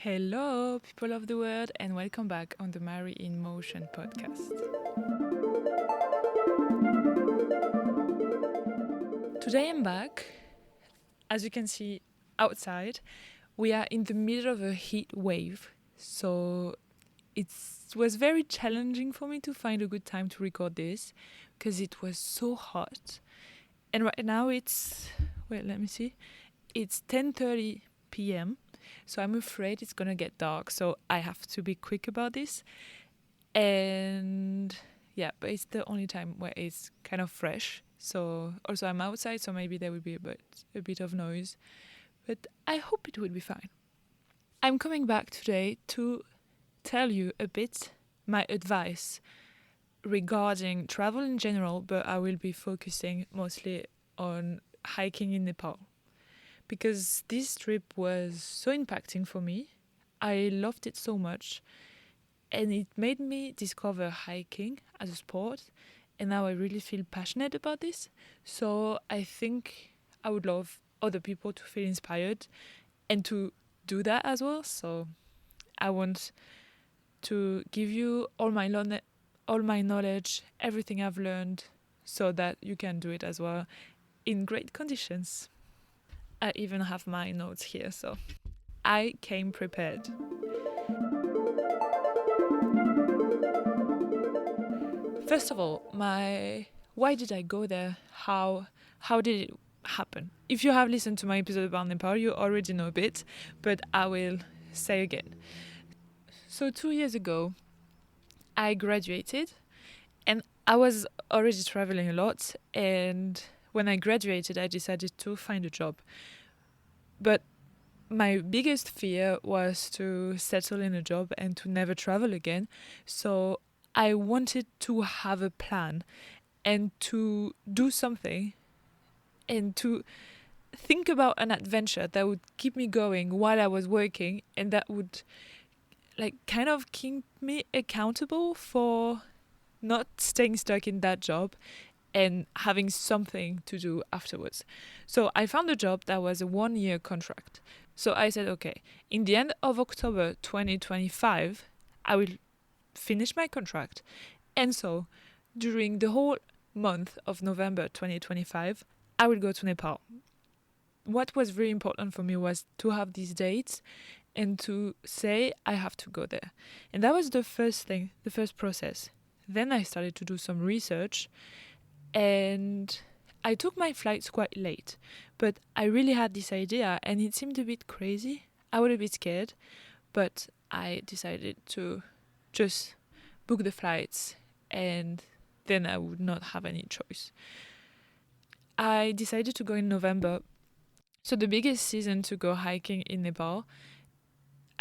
Hello, people of the world, and welcome back on the Mary in Motion podcast. Today I'm back. As you can see outside, we are in the middle of a heat wave, so it was very challenging for me to find a good time to record this because it was so hot. And right now it's it's 10:30 p.m. So I'm afraid it's gonna get dark, so I have to be quick about this. And yeah, but it's the only time where it's kind of fresh. So also I'm outside, so maybe there will be a bit of noise, but I hope it will be fine. I'm coming back today to tell you a bit my advice regarding travel in general, but I will be focusing mostly on hiking in Nepal because this trip was so impacting for me. I loved it so much, and it made me discover hiking as a sport, and now I really feel passionate about this. So I think I would love other people to feel inspired and to do that as well. So I want to give you all my knowledge, everything I've learned, so that you can do it as well in great conditions. I even have my notes here, so I came prepared. First of all, why did I go there? How did it happen? If you have listened to my episode about Nepal, you already know a bit, but I will say again. So 2 years ago, I graduated, and I was already traveling a lot. And when I graduated, I decided to find a job. But my biggest fear was to settle in a job and to never travel again. So I wanted to have a plan and to do something and to think about an adventure that would keep me going while I was working, and that would kind of keep me accountable for not staying stuck in that job and having something to do afterwards. So I found a job that was a 1-year contract. So I said, okay, in the end of October 2025, I will finish my contract. And so during the whole month of November 2025, I will go to Nepal. What was very important for me was to have these dates and to say I have to go there. And that was the first thing, the first process. Then I started to do some research, and I took my flights quite late, but I really had this idea and it seemed a bit crazy. I was a bit scared, but I decided to just book the flights, and then I would not have any choice. I decided to go in November. So the biggest season to go hiking in Nepal,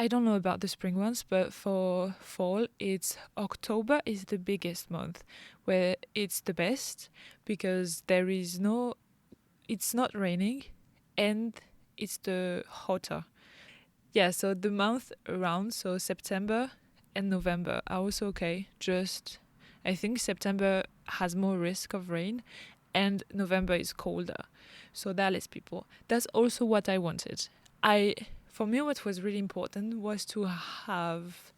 I don't know about the spring ones, but for fall, it's October is the biggest month where it's the best because it's not raining and it's the hotter. Yeah, so the month around, so September and November are also okay. Just, I think September has more risk of rain and November is colder. So there are less people. That's also what I wanted. For me, what was really important was to have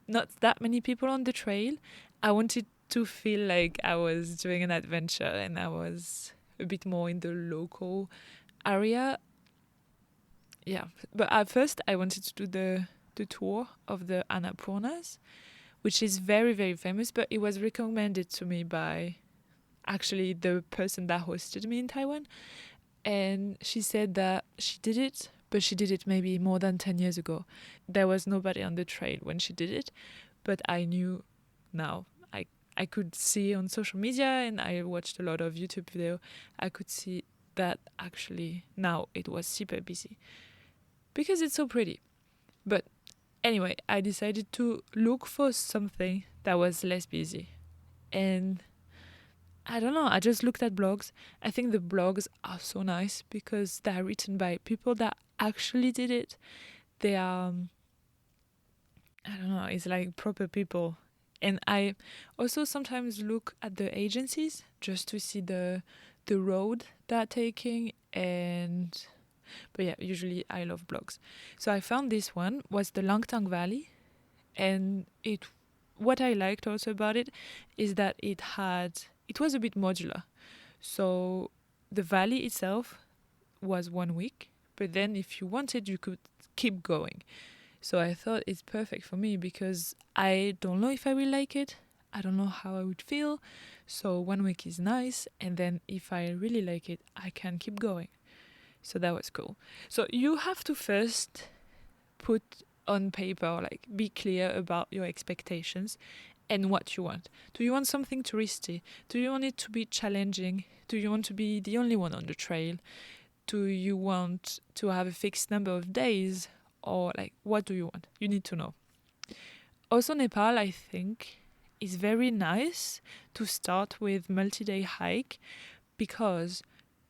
not that many people on the trail. I wanted to feel like I was doing an adventure and I was a bit more in the local area. Yeah, but at first I wanted to do the tour of the Annapurnas, which is very, very famous, but it was recommended to me by actually the person that hosted me in Taiwan. And she said that she did it, but she did it maybe more than 10 years ago. There was nobody on the trail when she did it, but I knew now. I could see on social media, and I watched a lot of YouTube video. I could see that actually now it was super busy because it's so pretty. But anyway, I decided to look for something that was less busy. And I don't know, I just looked at blogs. I think the blogs are so nice because they're written by people that actually did it. They are, I don't know, it's like proper people. And I also sometimes look at the agencies just to see the road they're taking. And But yeah, usually I love blogs. So I found this one was the Langtang Valley, and what I liked also about it is that it was a bit modular. So the valley itself was 1 week, but then if you wanted, you could keep going. So I thought it's perfect for me because I don't know if I will like it. I don't know how I would feel. So 1 week is nice. And then if I really like it, I can keep going. So that was cool. So you have to first put on paper, like be clear about your expectations and what you want. Do you want something touristy? Do you want it to be challenging? Do you want to be the only one on the trail? Do you want to have a fixed number of days? Or like, what do you want? You need to know. Also, Nepal, I think, is very nice to start with multi-day hike because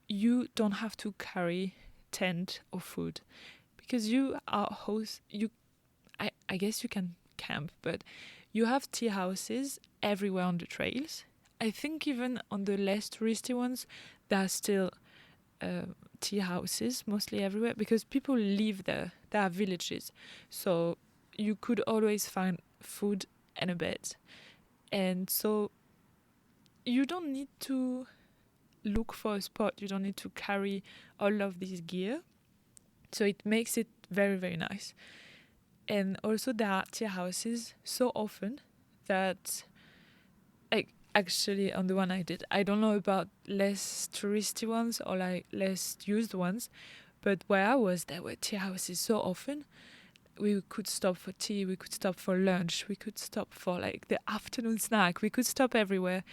you don't have to carry tent or food because you are host. I guess you can camp, but you have tea houses everywhere on the trails. I think even on the less touristy ones, there are still tea houses mostly everywhere because people live there. There are villages, so you could always find food and a bed, and so you don't need to look for a spot. You don't need to carry all of this gear, so it makes it very, very nice. And also there are tea houses so often that, like, actually on the one I did, I don't know about less touristy ones or like less used ones, but where I was, there were tea houses so often. We could stop for tea, we could stop for lunch, we could stop for like the afternoon snack, we could stop everywhere.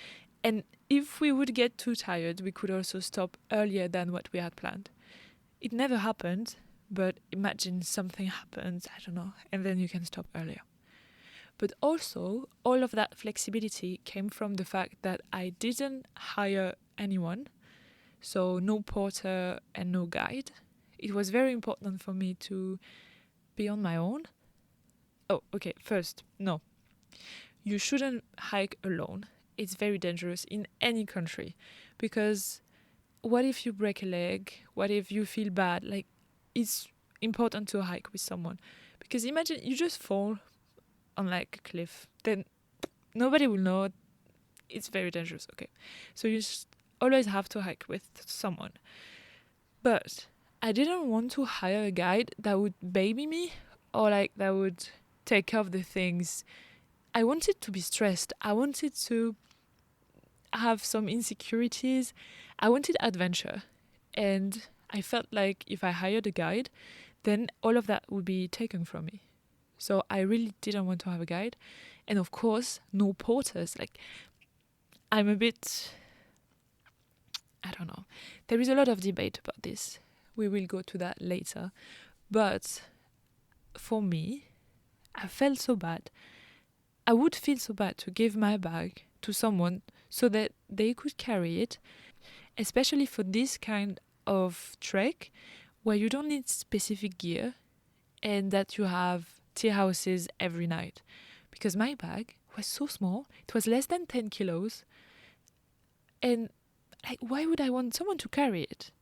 And if we would get too tired, we could also stop earlier than what we had planned. It never happened, but imagine something happens, I don't know, and then you can stop earlier. But also, all of that flexibility came from the fact that I didn't hire anyone, so no porter and no guide. It was very important for me to be on my own. Oh, okay, first, no. You shouldn't hike alone. It's very dangerous in any country because what if you break a leg? What if you feel bad? Like, it's important to hike with someone because imagine you just fall on like a cliff, then nobody will know. It's very dangerous. Okay, so you always have to hike with someone. But I didn't want to hire a guide that would baby me or like that would take care of the things. I wanted to be stressed. I wanted to have some insecurities. I wanted adventure. And I felt like if I hired a guide, then all of that would be taken from me. So I really didn't want to have a guide. And of course, no porters. Like, I'm a bit, I don't know. There is a lot of debate about this. We will go to that later. But for me, I felt so bad. I would feel so bad to give my bag to someone so that they could carry it, especially for this kind of trek where you don't need specific gear and that you have tea houses every night. Because my bag was so small, it was less than 10 kilos. And like, why would I want someone to carry it?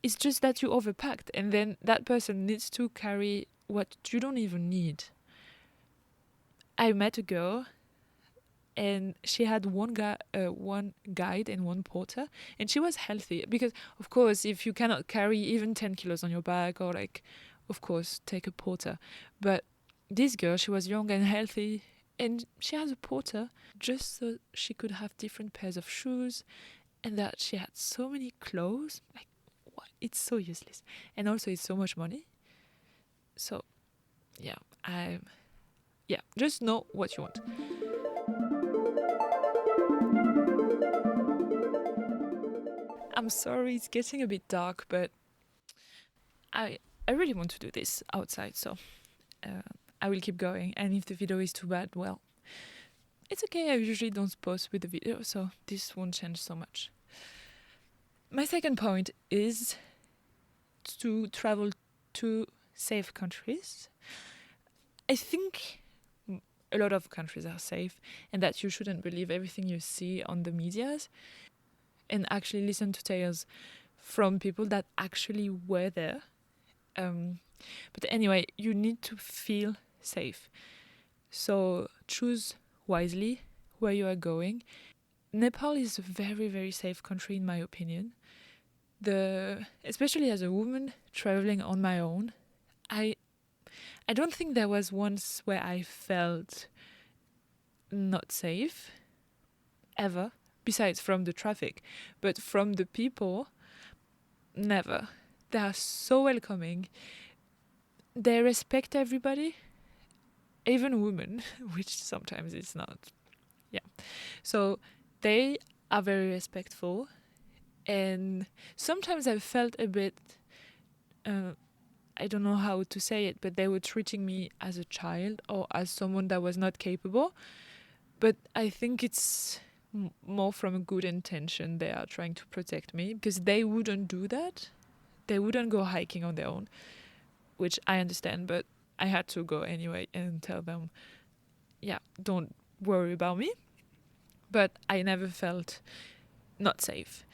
It's just that you overpacked and then that person needs to carry what you don't even need. I met a girl and she had one guide and one porter, and she was healthy because, of course, if you cannot carry even 10 kilos on your back, or like, of course, take a porter. But this girl, she was young and healthy, and she has a porter just so she could have different pairs of shoes, and that she had so many clothes. Like, what? It's so useless, and also it's so much money. So, just know what you want. I'm sorry, it's getting a bit dark, but I really want to do this outside, so I will keep going. And if the video is too bad, well, it's okay. I usually don't post with the video, so this won't change so much. My second point is to travel to safe countries. I think a lot of countries are safe and that you shouldn't believe everything you see on the medias, and actually listen to tales from people that actually were there. But anyway, you need to feel safe. So choose wisely where you are going. Nepal is a very, very safe country in my opinion. Especially as a woman traveling on my own, I I don't think there was once where I felt not safe ever, besides from the traffic, but from the people, never. They are so welcoming. They respect everybody, even women, which sometimes it's not. Yeah. So they are very respectful, and sometimes I felt a bit. I don't know how to say it, but they were treating me as a child or as someone that was not capable. But I think it's more from a good intention. They are trying to protect me because they wouldn't do that. They wouldn't go hiking on their own, which I understand, but I had to go anyway and tell them, yeah, don't worry about me. But I never felt not safe.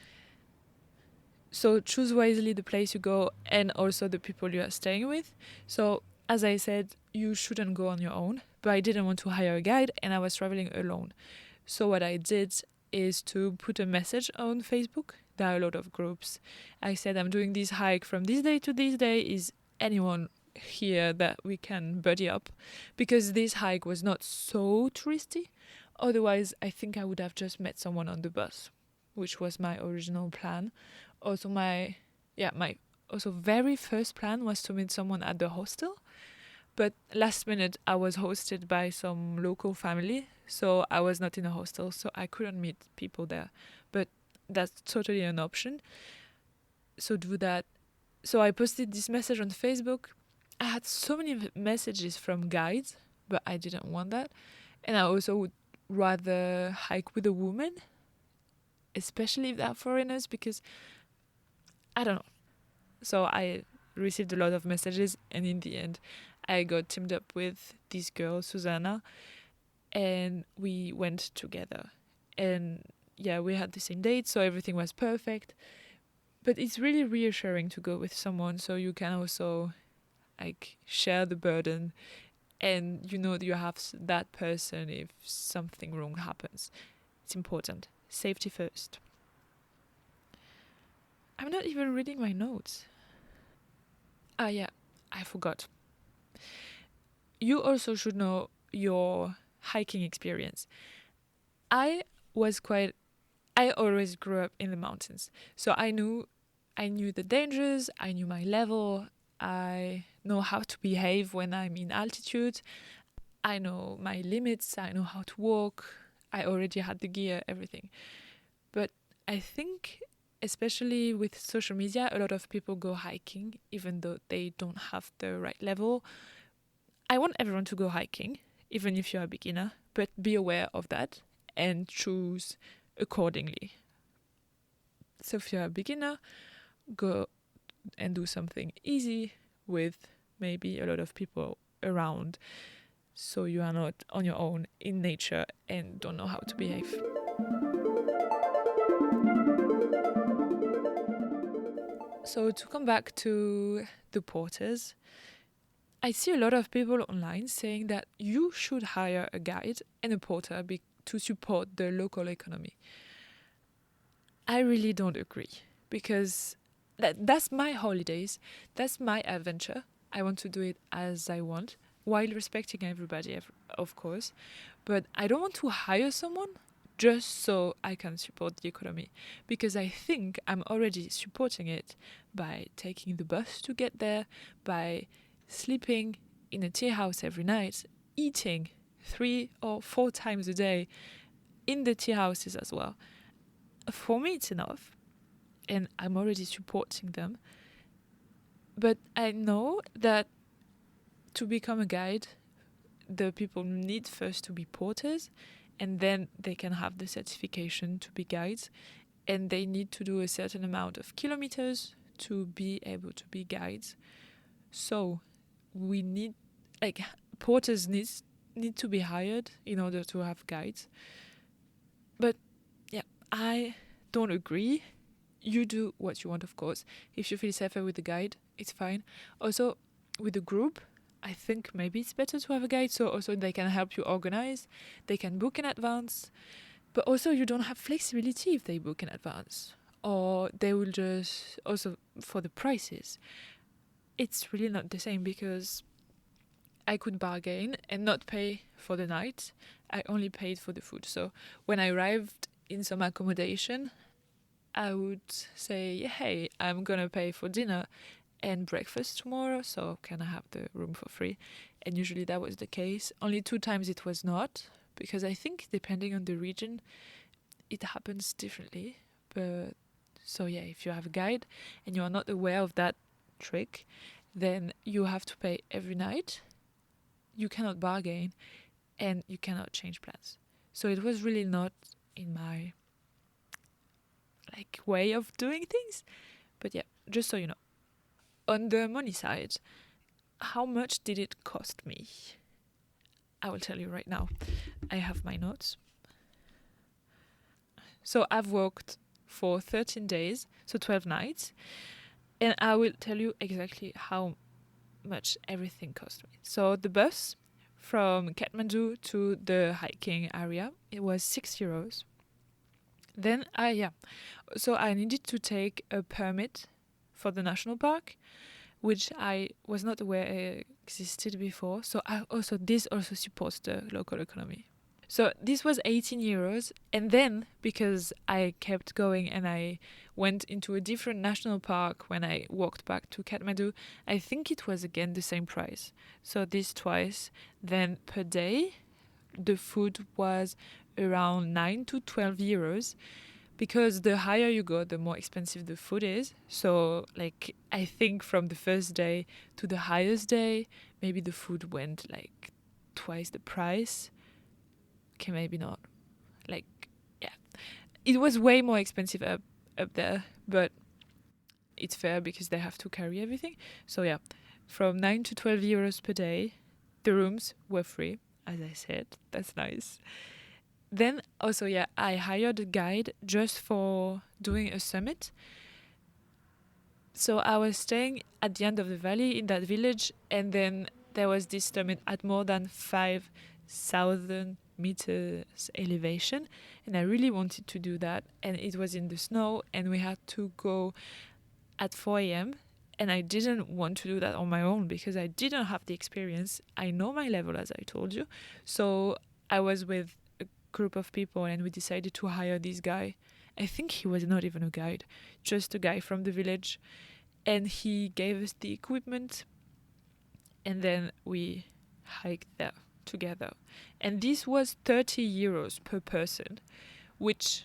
So choose wisely the place you go and also the people you are staying with. So as I said, you shouldn't go on your own, but I didn't want to hire a guide and I was traveling alone. So what I did is to put a message on Facebook. There are a lot of groups. I said I'm doing this hike from this day to this day. Is anyone here that we can buddy up? Because this hike was not so touristy. Otherwise, I think I would have just met someone on the bus, which was my original plan. Also my also very first plan was to meet someone at the hostel, but last minute I was hosted by some local family, so I was not in a hostel, so I couldn't meet people there. But that's totally an option. So do that. So I posted this message on Facebook. I had so many messages from guides, but I didn't want that. And I also would rather hike with a woman, especially if they're foreigners, because I don't know. So I received a lot of messages, and in the end, I got teamed up with this girl, Susanna, and we went together. And yeah, we had the same date, so everything was perfect. But it's really reassuring to go with someone, so you can also like share the burden, and you know you have that person if something wrong happens. It's important. Safety first. I'm not even reading my notes. Ah, yeah, I forgot. You also should know your hiking experience. I was quite I always grew up in the mountains. So I knew the dangers, I knew my level, I know how to behave when I'm in altitude. I know my limits, I know how to walk. I already had the gear, everything. But I think especially with social media, a lot of people go hiking even though they don't have the right level. I want everyone to go hiking, even if you're a beginner, but be aware of that and choose accordingly. So if you're a beginner, go and do something easy with maybe a lot of people around, so you are not on your own in nature and don't know how to behave. So to come back to the porters, I see a lot of people online saying that you should hire a guide and a porter to support the local economy. I really don't agree, because that's my holidays, that's my adventure. I want to do it as I want, while respecting everybody, of course. But I don't want to hire someone just so I can support the economy, because I think I'm already supporting it by taking the bus to get there, by sleeping in a tea house every night, eating 3 or 4 times a day in the tea houses as well. For me, it's enough, and I'm already supporting them. But I know that to become a guide, the people need first to be porters, and then they can have the certification to be guides, and they need to do a certain amount of kilometers to be able to be guides. So we need, like, porters need to be hired in order to have guides. But yeah, I don't agree. You do what you want, of course. If you feel safer with the guide, it's fine. Also, with a group, I think maybe it's better to have a guide, so also they can help you organize, they can book in advance, but also you don't have flexibility if they book in advance, or they will just, also for the prices, it's really not the same, because I could bargain and not pay for the night. I only paid for the food. So when I arrived in some accommodation, I would say, hey, I'm gonna pay for dinner and breakfast tomorrow, so can I have the room for free? And usually that was the case. Only 2 times it was not, because I think depending on the region, it happens differently. But so yeah, if you have a guide and you are not aware of that trick, then you have to pay every night. You cannot bargain and you cannot change plans. So it was really not in my way of doing things. But yeah, just so you know. On the money side, how much did it cost me? I will tell you right now. I have my notes. So I've worked for 13 days, so 12 nights, and I will tell you exactly how much everything cost me. So the bus from Kathmandu to the hiking area, it was €6. Then so I needed to take a permit for the national park, which I was not aware existed before. So this also supports the local economy. So this was €18, and then because I kept going and I went into a different national park when I walked back to Kathmandu, I think it was again the same price. So this twice. Then per day, the food was around 9 to €12, because the higher you go, the more expensive the food is. So I think from the first day to the highest day, maybe the food went twice the price. Okay, maybe not. It was way more expensive up there, but it's fair because they have to carry everything. So yeah, from 9 to €12 per day. The rooms were free, as I said. That's nice. Then also, I hired a guide just for doing a summit. So I was staying at the end of the valley in that village, and then there was this summit at more than 5,000 meters elevation, and I really wanted to do that, and it was in the snow, and we had to go at 4 a.m. and I didn't want to do that on my own because I didn't have the experience. I know my level, as I told you, so I was with a group of people and we decided to hire this guy. I think he was not even a guide, just a guy from the village, and he gave us the equipment, and then we hiked there together. And this was €30 per person, which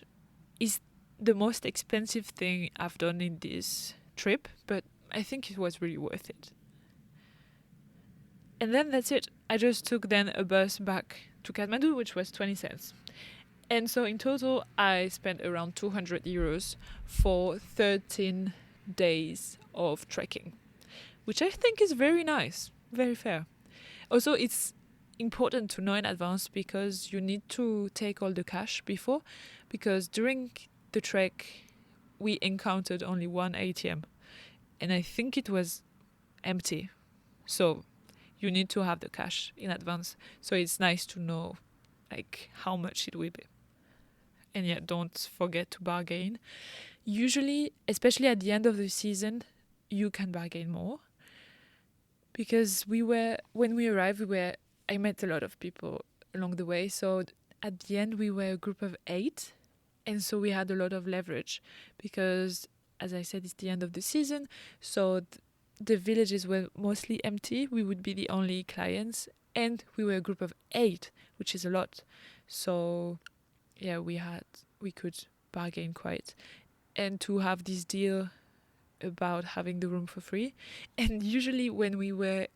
is the most expensive thing I've done in this trip, but I think it was really worth it. And then that's it. I just took then a bus back to Kathmandu, which was 20 cents. And so in total, I spent around €200 for 13 days of trekking, which I think is very nice, very fair. Also, it's important to know in advance because you need to take all the cash before, because during the trek we encountered only one ATM and I think it was empty, so you need to have the cash in advance, so it's nice to know how much it will be. And don't forget to bargain. Usually, especially at the end of the season, you can bargain more, because when we arrived, I met a lot of people along the way. So at the end, we were a group of 8. And so we had a lot of leverage because, as I said, it's the end of the season. So the villages were mostly empty. We would be the only clients. And we were a group of 8, which is a lot. So yeah, we could bargain quite. And to have this deal about having the room for free. And usually when we were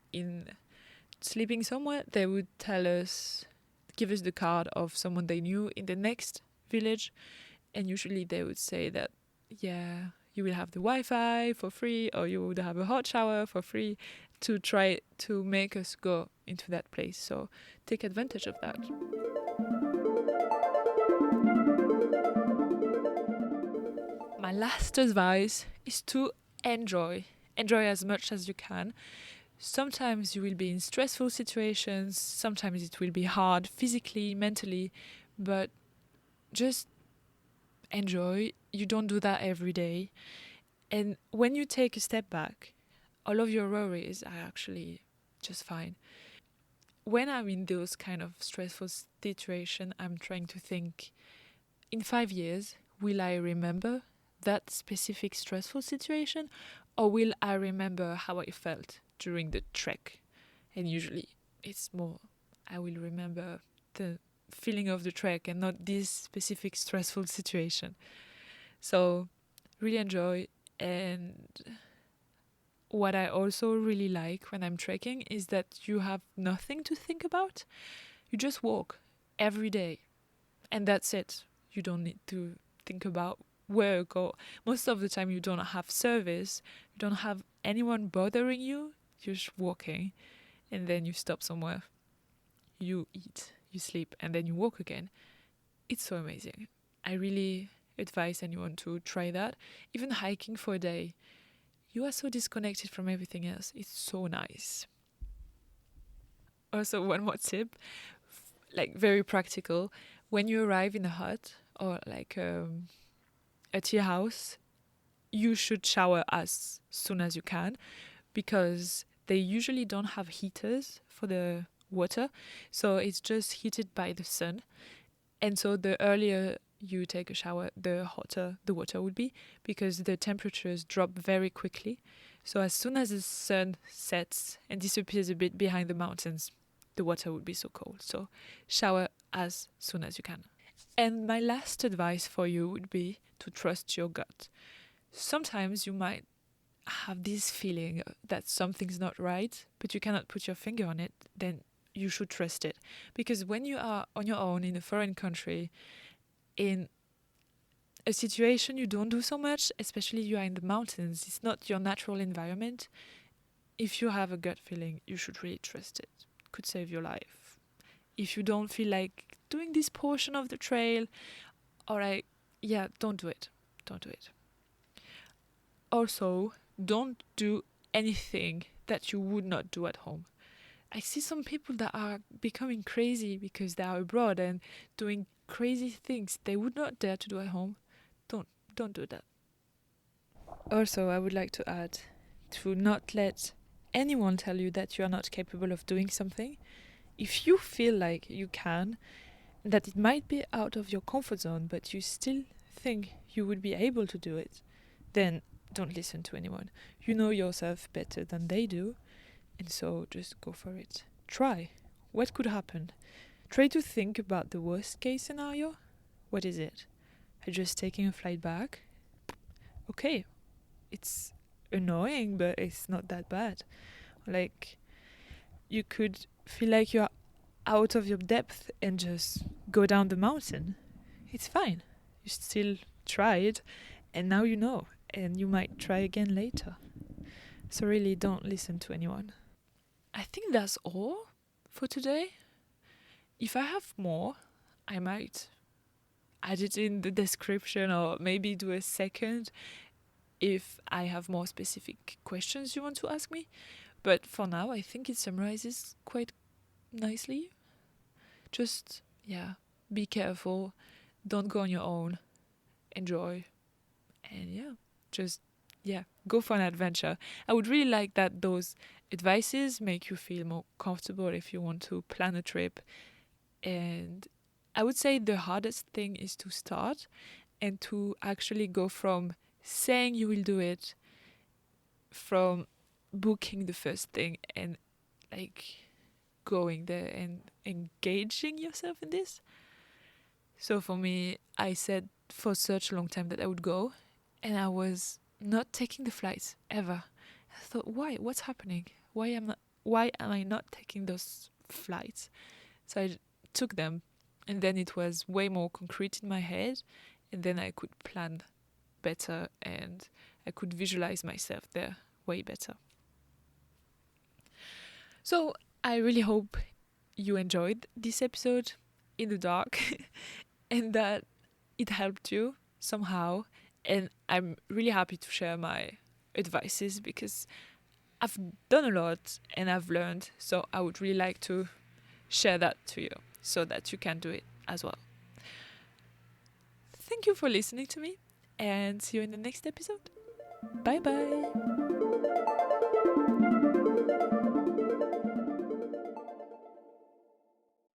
sleeping somewhere, they would give us the card of someone they knew in the next village, and usually they would say that you will have the Wi-Fi for free, or you would have a hot shower for free, to try to make us go into that place. So take advantage of that. My last advice is to enjoy enjoy as much as you can. Sometimes you will be in stressful situations, sometimes it will be hard physically, mentally, but just enjoy. You don't do that every day. And when you take a step back, all of your worries are actually just fine. When I'm in those kind of stressful situations, I'm trying to think, in 5 years, will I remember that specific stressful situation, or will I remember how I felt during the trek? And usually it's more, I will remember the feeling of the trek and not this specific stressful situation. So really enjoy. And what I also really like when I'm trekking is that you have nothing to think about. You just walk every day and that's it. You don't need to think about work, or most of the time you don't have service, you don't have anyone bothering you. You're just walking, and then you stop somewhere, you eat, you sleep, and then you walk again. It's so amazing. I really advise anyone to try that. Even hiking for a day, you are so disconnected from everything else. It's so nice. Also, one more tip, like very practical. When you arrive in a hut or like a tea house, you should shower as soon as you can, because they usually don't have heaters for the water, so it's just heated by the sun. And so the earlier you take a shower, the hotter the water would be, because the temperatures drop very quickly. So as soon as the sun sets and disappears a bit behind the mountains, the water would be so cold. So shower as soon as you can. And my last advice for you would be to trust your gut. Sometimes you might have this feeling that something's not right, but you cannot put your finger on it, then you should trust it. Because when you are on your own in a foreign country, in a situation you don't do so much, especially you are in the mountains, it's not your natural environment. If you have a gut feeling, you should really trust it. It could save your life. If you don't feel like doing this portion of the trail, or like, yeah, don't do it. Don't do it. Also, don't do anything that you would not do at home. I see some people that are becoming crazy because they are abroad and doing crazy things they would not dare to do at home. Don't do that. Also, I would like to add to not let anyone tell you that you are not capable of doing something. If you feel like you can, that it might be out of your comfort zone, but you still think you would be able to do it, then don't listen to anyone. You know yourself better than they do, and so just go for it. Try. What could happen? Try to think about the worst case scenario. What is it? I'm just taking a flight back. Okay, it's annoying, but it's not that bad. Like, you could feel like you're out of your depth and just go down the mountain. It's fine. You still tried, and now you know, and you might try again later. So really, don't listen to anyone. I think that's all for today. If I have more, I might add it in the description, or maybe do a second if I have more specific questions you want to ask me. But for now, I think it summarizes quite nicely. Just, yeah, be careful. Don't go on your own. Enjoy. And yeah, just, yeah, go for an adventure. I would really like that those advices make you feel more comfortable if you want to plan a trip. And I would say the hardest thing is to start and to actually go from saying you will do it, from booking the first thing and like going there and engaging yourself in this. So for me, I said for such a long time that I would go, and I was not taking the flights ever. I thought, why? What's happening? Why am I not taking those flights? So I took them, and then it was way more concrete in my head, and then I could plan better and I could visualize myself there way better. So I really hope you enjoyed this episode in the dark and that it helped you somehow. And I'm really happy to share my advices, because I've done a lot and I've learned, so I would really like to share that to you so that you can do it as well. Thank you for listening to me, and see you in the next episode. Bye bye.